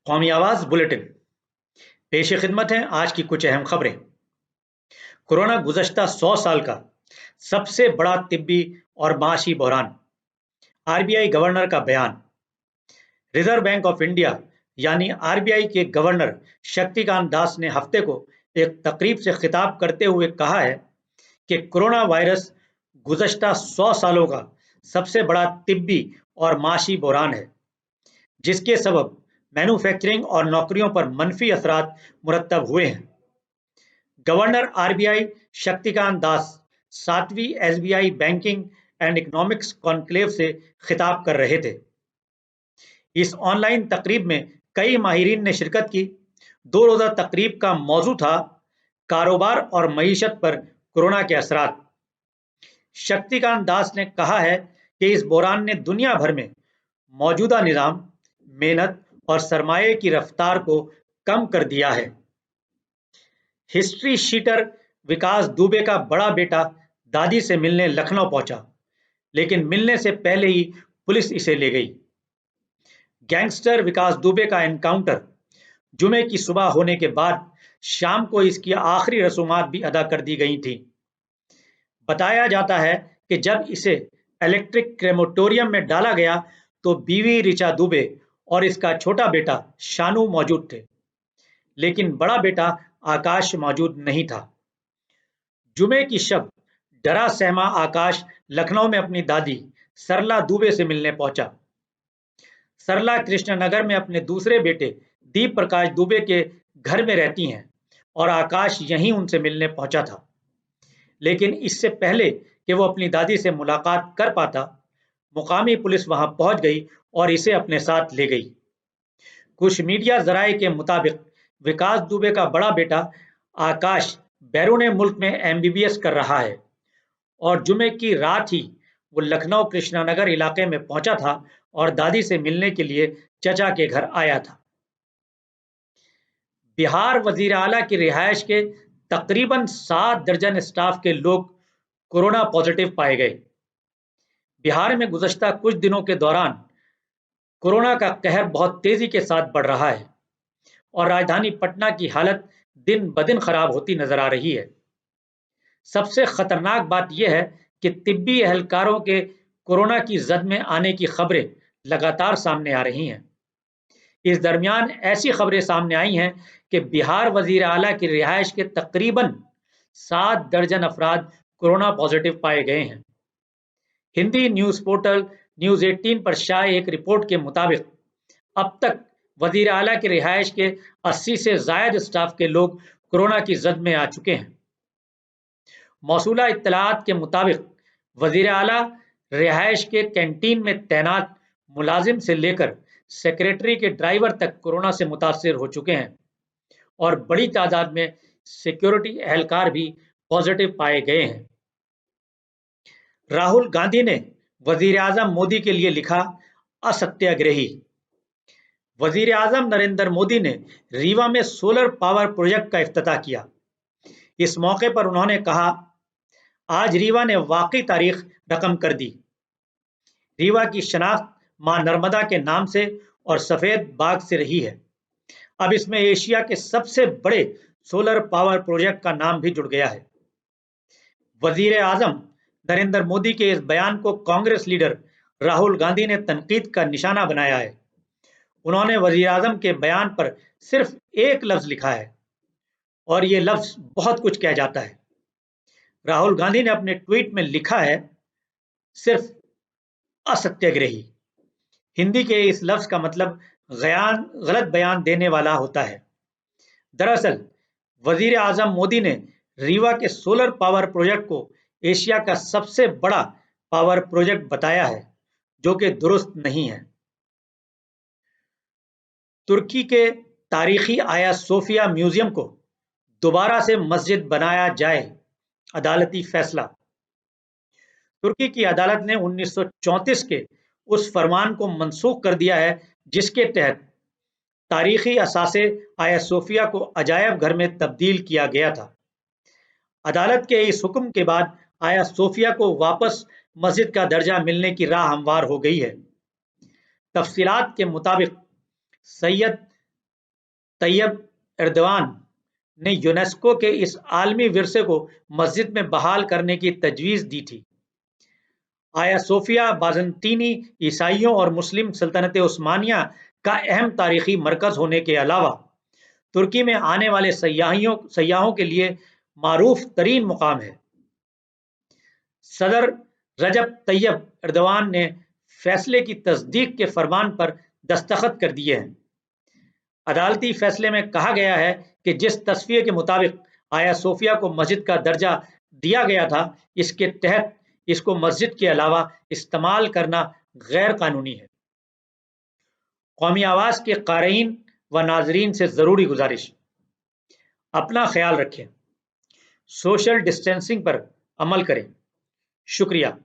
कौमी आवाज बुलेटिन पेश खिदमत है आज की कुछ अहम खबरें। कोरोना गुज़श्ता 100 साल का सबसे बड़ा तिब्बी और माशी बहरान, आरबीआई गवर्नर का बयान। रिजर्व बैंक ऑफ इंडिया यानी आरबीआई के गवर्नर शक्तिकांत दास ने हफ्ते को एक तकरीब से खिताब करते हुए कहा है कि कोरोना वायरस गुज़श्ता 100 सालों का सबसे बड़ा तिब्बी और माशी बहरान है, जिसके सबब मैन्युफैक्चरिंग और नौकरियों पर मनफी असरात मुरतब हुए हैं। गवर्नर आरबीआई शक्तिकांत दास 7वीं SBI banking and economics conclave से खिताब कर रहे थे। इस ऑनलाइन तकरीब में कई माहिरीन ने शिरकत की। 2 रोज़ा तकरीब का मौजू था कारोबार और मईशत पर कोरोना के असरात। शक्तिकांत दास ने कहा है कि इस बहरान ने दुनिया भर में मौजूदा निज़ाम, मेहनत और सरमाए की रफ्तार को कम कर दिया है। हिस्ट्री शीटर विकास दुबे का बड़ा बेटा दादी से मिलने लखनऊ पहुंचा, लेकिन मिलने से पहले ही पुलिस इसे ले गई। गैंगस्टर विकास दुबे का एनकाउंटर जुमे की सुबह होने के बाद शाम को इसकी आखिरी रसूमात भी अदा कर दी गई थी। बताया जाता है कि जब इसे इलेक्ट्रिक क्रेमेटोरियम में डाला गया तो बीवी रिचा दुबे और इसका छोटा बेटा शानू मौजूद थे, लेकिन बड़ा बेटा आकाश मौजूद नहीं था। जुमे की शब डरा सहमा आकाश लखनऊ में अपनी दादी सरला दुबे से मिलने पहुंचा। सरला कृष्णनगर में अपने दूसरे बेटे दीप प्रकाश दुबे के घर में रहती हैं और आकाश यहीं उनसे मिलने पहुंचा था। लेकिन इससे पहले कि वो अपनी दादी से मुलाकात कर पाता, मुकामी पुलिस वहां पहुंच गई और इसे अपने साथ ले गई। कुछ मीडिया जराये के मुताबिक विकास दुबे का बड़ा बेटा आकाश बैरून मुल्क में एमबीबीएस कर रहा है और जुमे की रात ही वो लखनऊ कृष्णानगर इलाके में पहुंचा था और दादी से मिलने के लिए चचा के घर आया था। बिहार वजीर आला की रिहायश के तकरीबन 7 दर्जन स्टाफ के लोग कोरोना पॉजिटिव पाए गए। बिहार में गुज़श्ता कुछ दिनों के दौरान कोरोना का कहर बहुत तेजी के साथ बढ़ रहा है और राजधानी पटना की हालत दिन ब दिन खराब होती नजर आ रही है। सबसे खतरनाक बात यह है कि तिब्बी एहलकारों के कोरोना की जद में आने की खबरें लगातार सामने आ रही हैं। इस दरमियान ऐसी खबरें सामने आई हैं कि बिहार वजीर आला की रिहायश के तकरीबन 7 दर्जन अफराद कोरोना पॉजिटिव पाए गए हैं। हिंदी न्यूज पोर्टल न्यूज 18 पर शाये एक रिपोर्ट के मुताबिक अब तक वजीर आला की रिहायश के 80 से ज्यादा स्टाफ के लोग कोरोना की जद में आ चुके हैं। मौसूला इत्तलात के मुताबिक वजीर आला रिहायश के कैंटीन में तैनात मुलाजिम से लेकर सेक्रेटरी के ड्राइवर तक कोरोना से मुतासर हो चुके हैं और बड़ी तादाद में सिक्योरिटी एहलकार भी पॉजिटिव पाए गए हैं। राहुल गांधी ने वजीर आजम मोदी के लिए लिखा असत्याग्रही। वजीर आजम नरेंद्र मोदी ने रीवा में सोलर पावर प्रोजेक्ट का इफ्तिताह किया। इस मौके पर उन्होंने कहा, आज रीवा ने वाकई तारीख रकम कर दी। रीवा की शनाख्त मां नर्मदा के नाम से और सफेद बाग से रही है। अब इसमें एशिया के सबसे बड़े सोलर पावर प्रोजेक्ट का नाम भी जुड़ गया है। वजीर आजम नरेंद्र मोदी के इस बयान को कांग्रेस लीडर राहुल गांधी ने तनकीद का निशाना बनाया है। उन्होंने वजीर आजम के बयान पर सिर्फ एक लफ्ज लिखा है और ये लफ्ज बहुत कुछ कह जाता है। राहुल गांधी ने अपने ट्वीट में लिखा है, सिर्फ असत्याग्रही। हिंदी के इस लफ्ज का मतलब गलत बयान देने वाला होता है। दरअसल वजीर आजम मोदी ने रीवा के सोलर पावर प्रोजेक्ट को एशिया का सबसे बड़ा पावर प्रोजेक्ट बताया है, जो कि दुरुस्त नहीं है। तुर्की के तारीखी आया सोफिया म्यूजियम को दोबारा से मस्जिद बनाया जाए, अदालती फैसला। तुर्की की अदालत ने 1934 के उस फरमान को मनसूख कर दिया है जिसके तहत तारीखी असासे आया सोफिया को अजायब घर में तब्दील किया गया था। अदालत के इस हुक्म के बाद आया सोफिया को वापस मस्जिद का दर्जा मिलने की राह हमवार हो गई है। तफसीलात के मुताबिक सैयद तैयब एर्दवान ने यूनेस्को के इस आलमी विरसे को मस्जिद में बहाल करने की तजवीज़ दी थी। आया सोफिया बाज़ंतीनी ईसाइयों और मुस्लिम सल्तनत उस्मानिया का अहम तारीखी मरकज़ होने के अलावा तुर्की में आने वाले सयाहों के लिए मारूफ तरीन मुकाम है। सदर रजब तैयब एर्दवान ने फैसले की तस्दीक के फरमान पर दस्तखत कर दिए हैं। अदालती फैसले में कहा गया है कि जिस तस्वीर के मुताबिक आया सोफिया को मस्जिद का दर्जा दिया गया था, इसके तहत इसको मस्जिद के अलावा इस्तेमाल करना गैर कानूनी है। कौमी आवाज़ के क़ारीन व नाज़रीन से ज़रूरी गुजारिश, अपना ख्याल रखें, सोशल डिस्टेंसिंग पर अमल करें। शुक्रिया।